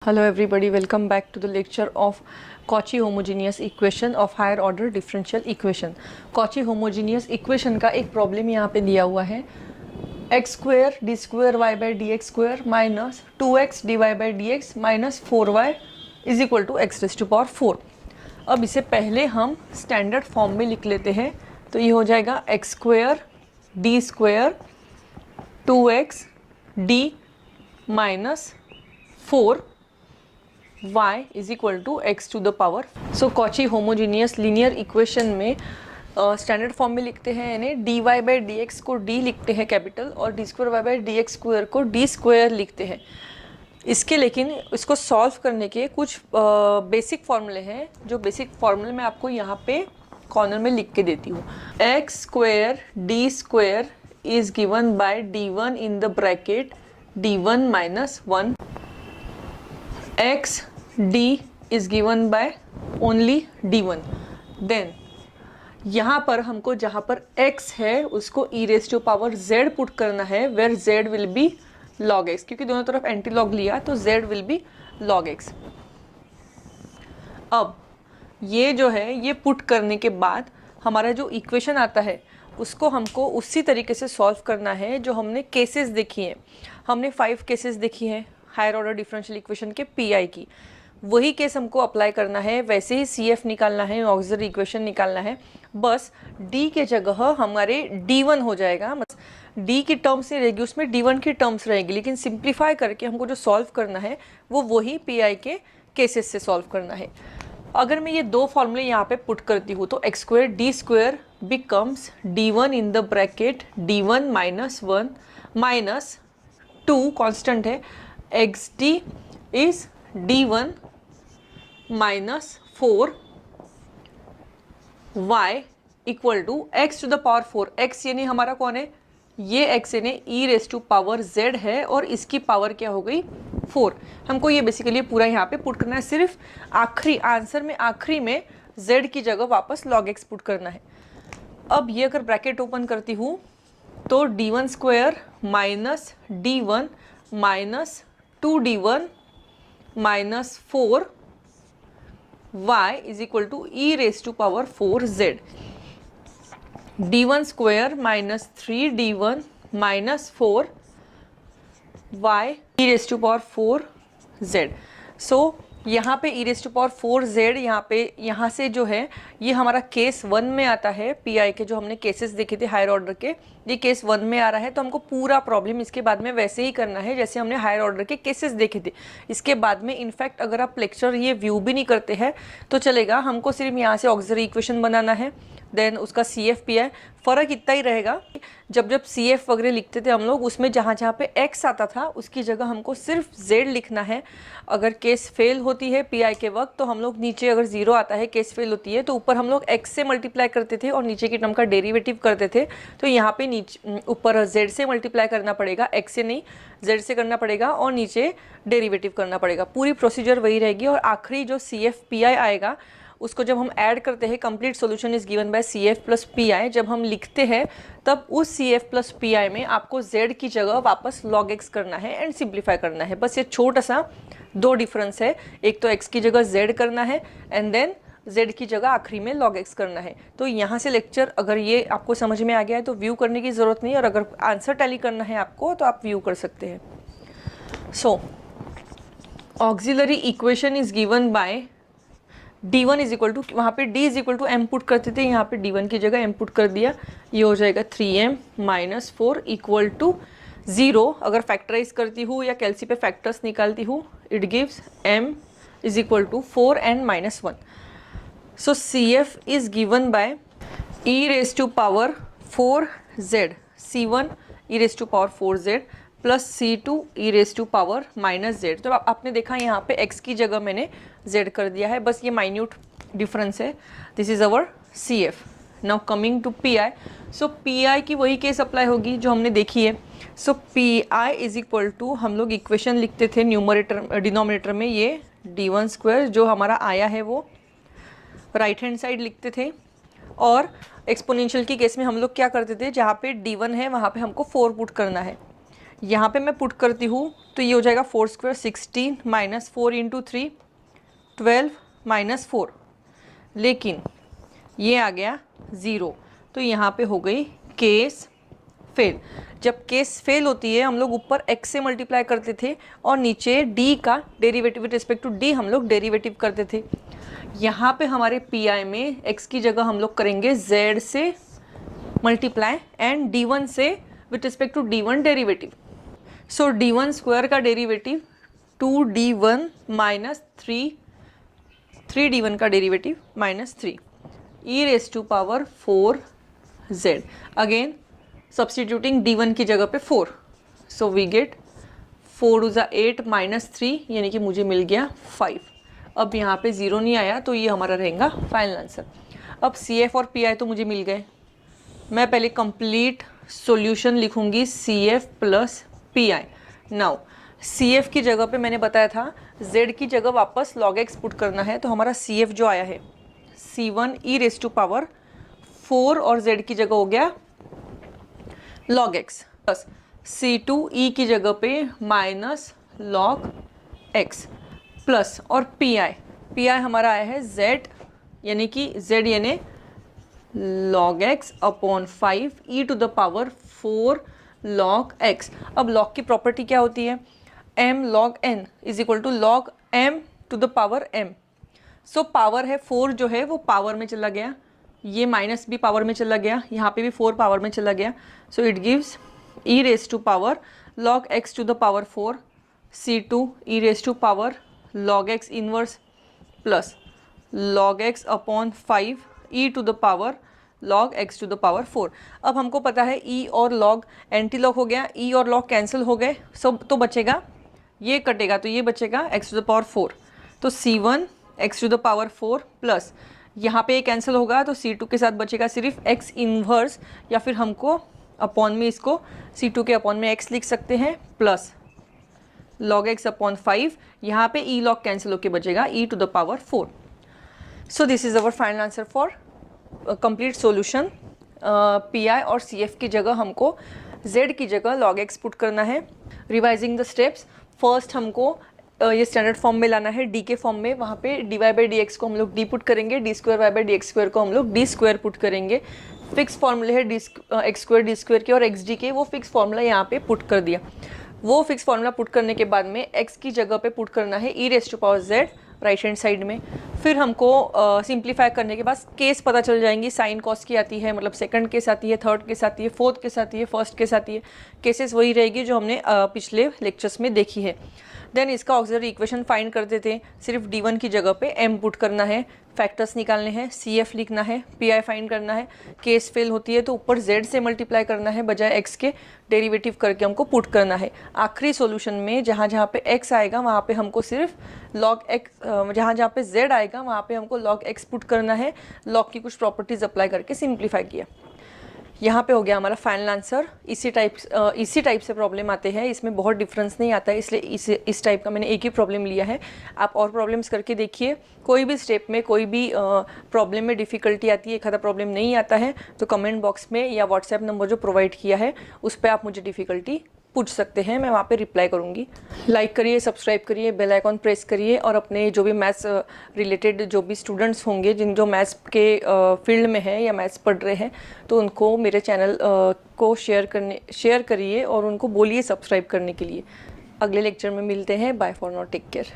Hello everybody, welcome back to the lecture of Cauchy homogeneous equation of higher order differential equation. Cauchy homogeneous equation का एक problem यहाँ पे दिया हुआ है x square D square y by d x square minus 2x d y by d x minus 4y is equal to x raise to power 4। अब इसे पहले हम स्टैंडर्ड फॉर्म में लिख लेते हैं, तो ये हो जाएगा x square D square 2x d minus 4 y is equal to x to the power. So Cauchy homogeneous linear equation में स्टैंडर्ड फॉर्म में लिखते हैं, यानी d y by d x को d लिखते हैं कैपिटल और d square y by d x square को d स्क्वायर लिखते हैं। इसके लेकिन इसको सॉल्व करने के कुछ बेसिक फॉर्मूले हैं, जो बेसिक फॉर्मूले मैं आपको यहाँ पे कॉर्नर में लिख के देती हूँ। X square D square is given by d1 in the bracket d1 minus 1, x d is given by only d1। Then यहाँ पर हमको जहाँ पर x है उसको e raise to power z put करना है, where z will be log x, क्योंकि दोनों तरफ एंटी लॉग लिया तो z will be log x। अब ये जो है ये पुट करने के बाद हमारा जो इक्वेशन आता है उसको हमको उसी तरीके से सॉल्व करना है जो हमने केसेस देखी हैं। हमने 5 केसेस देखी हैं हायर ऑर्डर डिफरेंशियल इक्वेशन के पीआई की, वही केस हमको अप्लाई करना है। वैसे ही सीएफ निकालना है, ऑक्सिलरी इक्वेशन निकालना है, बस डी के जगह हमारे d1 हो जाएगा। डी की टर्म्स नहीं रहेगी, उसमें d1 की टर्म्स रहेगी, लेकिन सिंप्लीफाई करके हमको जो सॉल्व करना है वो वही पीआई के केसेस से सॉल्व करना है। अगर मैं ये दो फॉर्मूले यहाँ पे पुट करती हूँ तो x square D square becomes d1 in the bracket d1 minus 1 minus 2 constant है, x D is d1 minus 4 y equal to x to the power 4। x यानी हमारा कौन है, ये x यानी e raise to power z है और इसकी पावर क्या हो गई 4। हमको ये बेसिकली पूरा यहाँ पे पुट करना है, सिर्फ आखिरी आंसर में आखिरी में z की जगह वापस log x पुट करना है। अब ये अगर ब्रैकेट ओपन करती हूँ तो d1 square minus d1 minus 2d1 minus 4 y is equal to e raise to power 4z, d1 square minus 3d1 minus 4 y e raise to power 4z। So यहाँ पे e raise to power 4z यहाँ से जो है ये हमारा case 1 में आता है। पीआई के जो हमने केसेस देखे थे हायर ऑर्डर के, ये केस 1 में आ रहा है, तो हमको पूरा प्रॉब्लम इसके बाद में वैसे ही करना है जैसे हमने हायर ऑर्डर के केसेस देखे थे। इसके बाद में इनफैक्ट अगर आप लेक्चर ये व्यू भी नहीं करते हैं तो चलेगा, हमको सिर्फ यहाँ से ऑक्सिलरी इक्वेशन बनाना है, देन उसका सी एफ पी आई। फ़र्क इतना ही रहेगा, जब सी एफ वगैरह लिखते थे हम लोग उसमें जहाँ जहाँ पे x आता था उसकी जगह हमको सिर्फ z लिखना है। अगर केस फेल होती है पी आई के वक्त तो हम लोग नीचे, अगर 0 आता है केस फेल होती है तो ऊपर हम लोग x से मल्टीप्लाई करते थे और नीचे की टर्म का डेरिवेटिव करते थे। तो यहाँ पे नीचे ऊपर z से मल्टीप्लाई करना पड़ेगा, x से नहीं z से करना पड़ेगा, और नीचे डेरिवेटिव करना पड़ेगा। पूरी प्रोसीजर वही रहेगी और आखिरी जो सी एफ पी आई आएगा उसको जब हम ऐड करते हैं, complete solution is given by C F plus P I, जब हम लिखते हैं तब उस C F plus P I में आपको z की जगह वापस log x करना है एंड सिंप्लीफाई करना है। बस ये छोटा सा 2 डिफरेंस है, एक तो x की जगह z करना है एंड देन z की जगह आखिरी में log x करना है। तो यहाँ से लेक्चर अगर ये आपको समझ में आ गया है तो व्यू करने की ज़रूरत नहीं, और अगर आंसर टैली करना है आपको तो आप व्यू कर सकते हैं। So auxiliary equation is given by d1 is equal to, वहाँ पे d is equal to m put करते थे, यहाँ पे d1 की जगह m पुट कर दिया, ये हो जाएगा 3m माइनस 4 इक्वल टू 0। अगर फैक्टराइज करती हूँ या कैलसी पे फैक्टर्स निकालती हूँ it gives m is equal to 4 and minus 1। So C F is given by e raise to power 4z, c1 e raise to power 4z plus c2 e raise to power minus z। तो आपने देखा यहाँ पे x की जगह मैंने z कर दिया है, बस ये माइन्यूट डिफरेंस है। This is our C F. Now coming to P I. So P I की वही केस अप्लाई होगी जो हमने देखी है। So P I is equal to, हम लोग इक्वेशन लिखते थे न्यूमरेटर डिनोमिनेटर में ये d1 स्क्वायर जो हमारा आया है वो राइट हैंड साइड लिखते थे, और एक्सपोनेंशियल की केस में हम लोग क्या करते थे, जहाँ पे d1 है वहाँ पे हमको 4 पुट करना है। यहाँ पे मैं पुट करती हूँ तो ये हो जाएगा 4 स्क्वायर 16 माइनस 4 इंटू 3 12 माइनस 4, लेकिन ये आ गया 0, तो यहाँ पे हो गई केस फेल। जब केस फेल होती है हम लोग ऊपर x से मल्टीप्लाई करते थे और नीचे d का derivative with respect to d हम लोग डेरिवेटिव करते थे। यहाँ पे हमारे पी में x की जगह हम लोग करेंगे z से मल्टीप्लाई एंड d1 से with respect to d1 derivative. So d1 square का डेरिवेटिव 2d1 माइनस 3d1 का derivative minus 3 e raise to power 4z। Again substituting d1 की जगह पे 4, सो वी गेट 4 टू ज़ा 8 माइनस 3, यानी कि मुझे मिल गया 5। अब यहाँ पे 0 नहीं आया तो ये हमारा रहेगा फाइनल आंसर। अब CF और PI तो मुझे मिल गए, मैं पहले कंप्लीट सॉल्यूशन लिखूंगी CF plus PI। Now CF की जगह पे मैंने बताया था Z की जगह वापस log x पुट करना है, तो हमारा CF जो आया है C1 e raise to power 4 और Z की जगह हो गया log x plus C2 e की जगह पे माइनस log x प्लस और PI हमारा आया है Z, यानी कि Z यानी log x upon 5 e to the power 4 log x। अब log की प्रॉपर्टी क्या होती है, m log n is equal to log m to the power m। So power है 4 जो है वो पावर में चला गया, ये माइनस भी पावर में चला गया, यहाँ पे भी 4 पावर में चला गया, so it gives e raise to power log x to the power 4 C2 e raise to power log x inverse plus log x upon 5 e to the power log x to the power 4। अब हमको पता है e और log anti log हो गया, e और log cancel हो गए, सब तो बचेगा ये कटेगा तो ये बचेगा x टू द पावर 4, तो C1 x to the power 4 plus यहाँ पे ये कैंसिल होगा तो C2 के साथ बचेगा सिर्फ x इनवर्स, या फिर हमको अपॉन में इसको C2 के अपॉन में x लिख सकते हैं प्लस log x अपॉन 5, यहाँ पे e log कैंसिल होके बचेगा e to the power 4। So this is our final answer for complete solution. PI और CF की जगह हमको Z की जगह log x पुट करना है। रिवाइजिंग द स्टेप्स, फर्स्ट हमको ये स्टैंडर्ड फॉर्म में लाना है d के फॉर्म में, वहाँ पे dy बाई dx को हम लोग d पुट करेंगे, d square y by dx square को हम लोग d स्क्वायर पुट करेंगे। फिक्स फॉर्मूले है x स्क्वायर d स्क्वायर के और xd के, वो फिक्स फॉर्मूला यहाँ पे पुट कर दिया। वो फिक्स फॉर्मूला पुट करने के बाद में x की जगह पे पुट करना है e raise to power z right hand side में। फिर हमको सिंप्लीफाई करने के बाद केस पता चल जाएंगी, साइन कॉस की आती है, मतलब सेकंड केस आती है, थर्ड केस आती है, फोर्थ केस आती है, फर्स्ट केस आती है। केसेस वही रहेगी जो हमने पिछले लेक्चर्स में देखी है। देन इसका ऑक्सिलरी इक्वेशन फाइंड कर देते हैं, सिर्फ d1 की जगह पे m पुट करना है, फैक्टर्स निकालने हैं, CF लिखना है, PI फाइंड करना है। केस फेल होती है तो ऊपर z से मल्टीप्लाई करना है, बजाय x के डेरिवेटिव करके हमको पुट करना है। आखिरी सॉल्यूशन में जहाँ जहाँ पे x आएगा वहाँ पे हमको सिर्फ log x, जहाँ जहाँ पे z आएगा वहाँ पे हमको log x पुट करना है। log की कुछ प्रॉपर्टीज अप्लाई करके सिंप्लीफाई किया। यहाँ पे हो गया हमारा फाइनल आंसर। इसी टाइप से प्रॉब्लम आते हैं, इसमें बहुत डिफरेंस नहीं आता है, इसलिए इस टाइप का मैंने एक ही प्रॉब्लम लिया है। आप और प्रॉब्लम्स करके देखिए, कोई भी स्टेप में कोई भी प्रॉब्लम में डिफ़िकल्टी आती है, एक आधा प्रॉब्लम नहीं आता है तो कमेंट बॉक्स में या व्हाट्सएप नंबर जो प्रोवाइड किया है उस पर आप मुझे डिफ़िकल्टी पूछ सकते हैं, मैं वहाँ पे रिप्लाई करूँगी। लाइक करिए, सब्सक्राइब करिए, बेल आइकॉन प्रेस करिए, और अपने जो भी मैथ्स रिलेटेड जो भी स्टूडेंट्स होंगे जो मैथ्स के फील्ड में हैं या मैथ्स पढ़ रहे हैं तो उनको मेरे चैनल को शेयर करिए और उनको बोलिए सब्सक्राइब करने के लिए। अगले लेक्चर में मिलते हैं। Bye for now, take care.